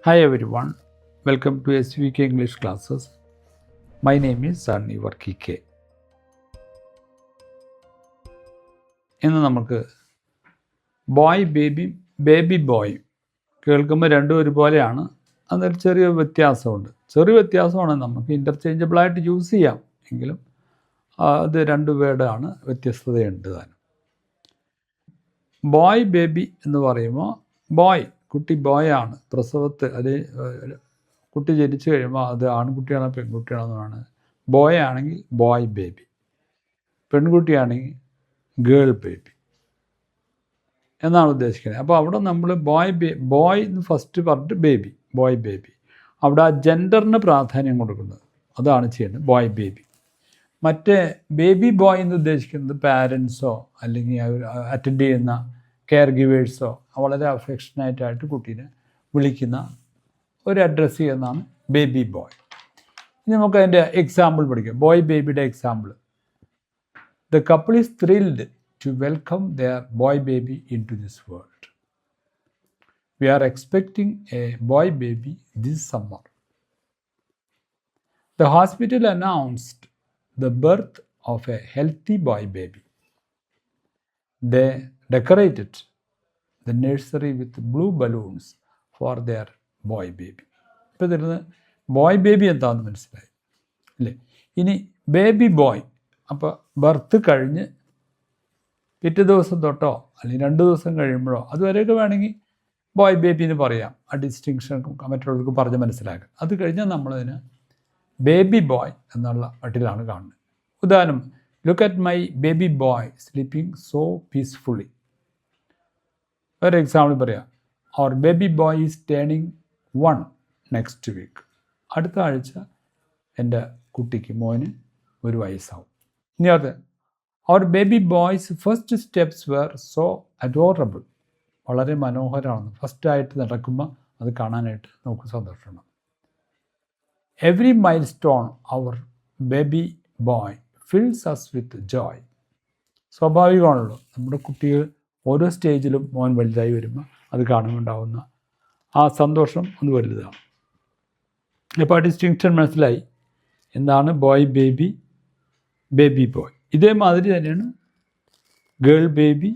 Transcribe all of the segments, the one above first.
Hi everyone, welcome to SVK English classes. My name is Sunny K. ഇന്ന് നമുക്ക് boy baby boy കേൾക്കുമ്പോൾ രണ്ടും ഒരുപോലെയാണ്. അതൊരു ചെറിയ വ്യത്യാസമുണ്ട്. ചെറിയ വ്യത്യാസമാണ്, നമുക്ക് ഇൻ്റർചേഞ്ചബിളായിട്ട് യൂസ് ചെയ്യാം. എങ്കിലും അത് രണ്ട് വേർഡാണ്, വ്യത്യസ്തതയുണ്ട് താനും. ബോയ് ബേബി എന്ന് പറയുമ്പോൾ ബോയ് കുട്ടി ബോയാണ്. പ്രസവത്തിൽ അത് കുട്ടി ജനിച്ചു കഴിയുമ്പോൾ അത് ആൺകുട്ടിയാണോ പെൺകുട്ടിയാണെന്നാണ്. ബോയ് ആണെങ്കിൽ ബോയ് ബേബി, പെൺകുട്ടിയാണെങ്കിൽ ഗേൾ ബേബി എന്നാണ് ഉദ്ദേശിക്കുന്നത്. അപ്പോൾ അവിടെ നമ്മൾ ബോയ് എന്ന് ഫസ്റ്റ് പറഞ്ഞിട്ട് ബോയ് ബേബി, അവിടെ ആ ജെൻഡറിന് പ്രാധാന്യം കൊടുക്കുന്നത്, അതാണ് ചെയ്യുന്നത് ബോയ് ബേബി. മറ്റേ ബേബി ബോയ് എന്ന് ഉദ്ദേശിക്കുന്നത് പാരൻസോ അല്ലെങ്കിൽ അറ്റൻഡ് ചെയ്യുന്ന കെയർ ഗിവേഴ്സോ വളരെ അഫെക്ഷനേറ്റായിട്ട് കുട്ടീനെ വിളിക്കുന്ന ഒരു അഡ്രസ്സ് ചെയ്യുന്നതാണ് ബേബി ബോയ്. ഇനി നമുക്ക് അതിൻ്റെ എക്സാമ്പിൾ പഠിക്കാം. ബോയ് ബേബിയുടെ example: the couple is thrilled to welcome their boy baby into this world. We are expecting a boy baby this summer. The hospital announced the birth of a healthy boy baby. They decorated the nursery with blue balloons for their boy baby. ഇപ്പോൾ തരുന്നത് boy baby എന്താണെന്ന് മനസ്സിലായി അല്ലേ? ഇനി baby boy, അപ്പോൾ birth കഴിഞ്ഞ് പിറ്റേ ദിവസം തൊട്ടോ അല്ലെങ്കിൽ 2 ദിവസം കഴിയുമ്പോഴോ അതുവരെയൊക്കെ വേണമെങ്കിൽ ബോയ് ബേബി എന്ന് പറയാം. ആ ഡിസ്റ്റിങ്ഷൻ മറ്റുള്ളവർക്ക് പറഞ്ഞ് മനസ്സിലാക്കാം. അത് കഴിഞ്ഞാൽ നമ്മളതിന് ബേബി ബോയ് എന്നുള്ള മട്ടിലാണ് കാണുന്നത്. ഉദാഹരണം: look at my baby boy sleeping so peacefully. ഒരു എക്സാമ്പിൾ പറയാം: our baby boy is turning 1 next week. അടുത്ത ആഴ്ച എൻ്റെ കുട്ടിക്ക് മോന് 1 വയസ്സാവും. ഇനി അത് our baby boy's first steps were so adorable. വളരെ മനോഹരമാണ്. ഫസ്റ്റായിട്ട് നടക്കുമ്പോൾ അത് കാണാനായിട്ട് നമുക്ക് സന്തോഷമാണ്. Every milestone our baby boy fills us with joy. സ്വാഭാവികമാണല്ലോ, നമ്മുടെ കുട്ടികൾ ഓരോ സ്റ്റേജിലും മോൻ വലുതായി വരുമ്പോൾ അത് കാണുന്നുണ്ടാവുന്ന ആ സന്തോഷം ഒന്ന് വലുതാണ്. ഇപ്പോൾ ആ ഡിസ്റ്റിങ്ഷൻ മനസ്സിലായി എന്താണ് ബോയ് ബേബി, ബേബി ബോയ്. ഇതേമാതിരി തന്നെയാണ് girl baby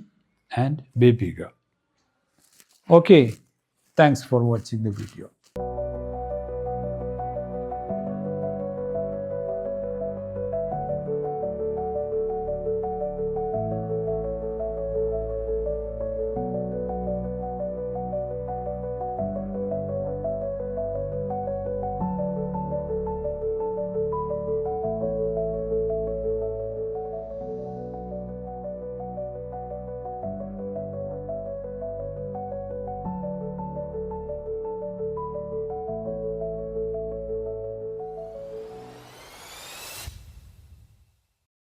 and baby girl. Okay, thanks for watching the video.